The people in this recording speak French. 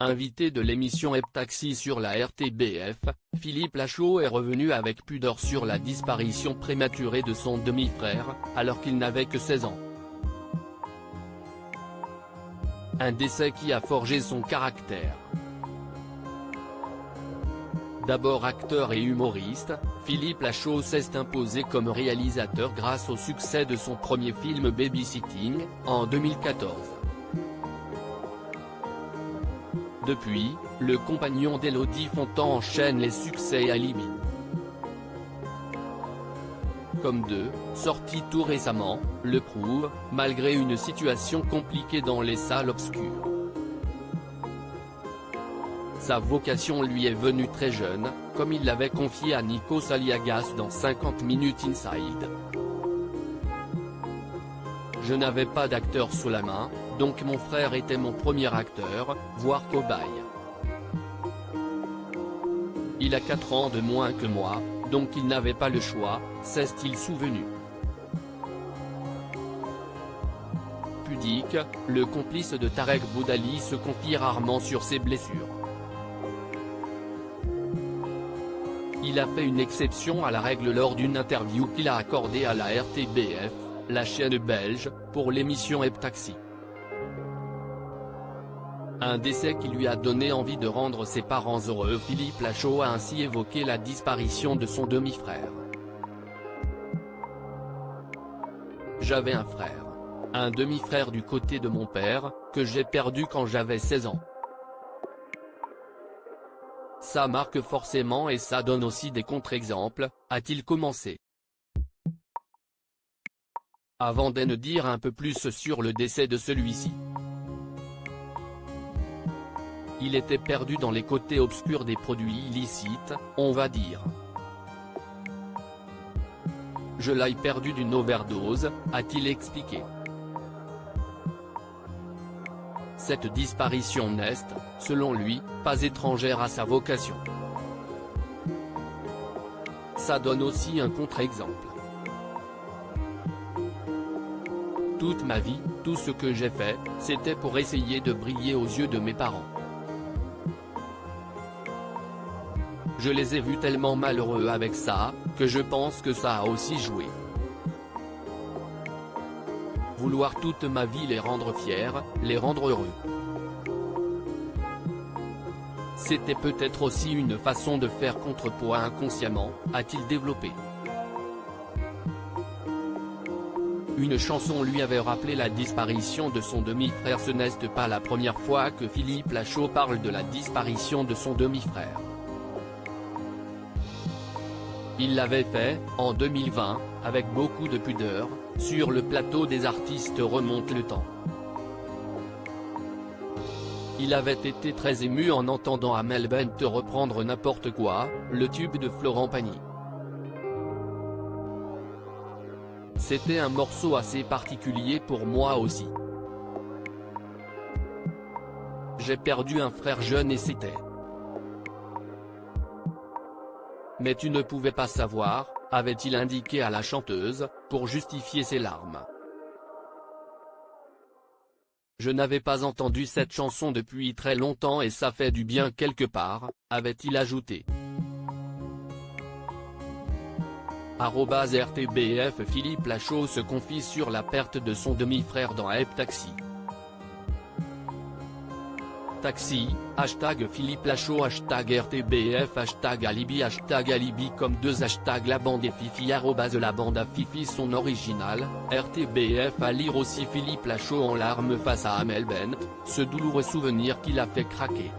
Invité de l'émission Hep Taxi sur la RTBF, Philippe Lachaud est revenu avec pudeur sur la disparition prématurée de son demi-frère, alors qu'il n'avait que 16 ans. Un décès qui a forgé son caractère. D'abord acteur et humoriste, Philippe Lachaud s'est imposé comme réalisateur grâce au succès de son premier film Babysitting, en 2014. Depuis, le compagnon d'Élodie Fontan enchaîne les succès Alibi. Comme 2, sorti tout récemment, le prouve, malgré une situation compliquée dans les salles obscures. Sa vocation lui est venue très jeune, comme il l'avait confié à Nikos Aliagas dans 50 Minutes Inside. Je n'avais pas d'acteur sous la main, donc mon frère était mon premier acteur, voire cobaye. Il a 4 ans de moins que moi, donc il n'avait pas le choix, s'est-il souvenu. Pudique, le complice de Tarek Boudali se confie rarement sur ses blessures. Il a fait une exception à la règle lors d'une interview qu'il a accordée à la RTBF, la chaîne belge, pour l'émission Hep Taxi. Un décès qui lui a donné envie de rendre ses parents heureux. Philippe Lachaud a ainsi évoqué la disparition de son demi-frère. J'avais un frère. Un demi-frère du côté de mon père, que j'ai perdu quand j'avais 16 ans. Ça marque forcément et ça donne aussi des contre-exemples, a-t-il commencé. Avant de nous dire un peu plus sur le décès de celui-ci. Il était perdu dans les côtés obscurs des produits illicites, on va dire. Je l'ai perdu d'une overdose, a-t-il expliqué. Cette disparition n'est, selon lui, pas étrangère à sa vocation. Ça donne aussi un contre-exemple. Toute ma vie, tout ce que j'ai fait, c'était pour essayer de briller aux yeux de mes parents. Je les ai vus tellement malheureux avec ça, que je pense que ça a aussi joué. Vouloir toute ma vie les rendre fiers, les rendre heureux. C'était peut-être aussi une façon de faire contrepoids inconsciemment, a-t-il développé. Une chanson lui avait rappelé la disparition de son demi-frère. Ce n'est pas la première fois que Philippe Lachaud parle de la disparition de son demi-frère. Il l'avait fait, en 2020, avec beaucoup de pudeur, sur le plateau des artistes Remonte le temps. Il avait été très ému en entendant Amel Bent reprendre N'importe quoi, le tube de Florent Pagny. C'était un morceau assez particulier pour moi aussi. J'ai perdu un frère jeune et c'était. Mais tu ne pouvais pas savoir, avait-il indiqué à la chanteuse, pour justifier ses larmes. Je n'avais pas entendu cette chanson depuis très longtemps et ça fait du bien quelque part, avait-il ajouté. @RTBF Philippe Lachaud se confie sur la perte de son demi-frère dans Hep Taxi. Taxi, #Philippe Lachaud, #RTBF, #Alibi, comme 2 la bande et Fifi, @la bande à Fifi. Son original, RTBF. À lire aussi Philippe Lachaud en larmes face à Amel Bent, ce douloureux souvenir qui l'a fait craquer.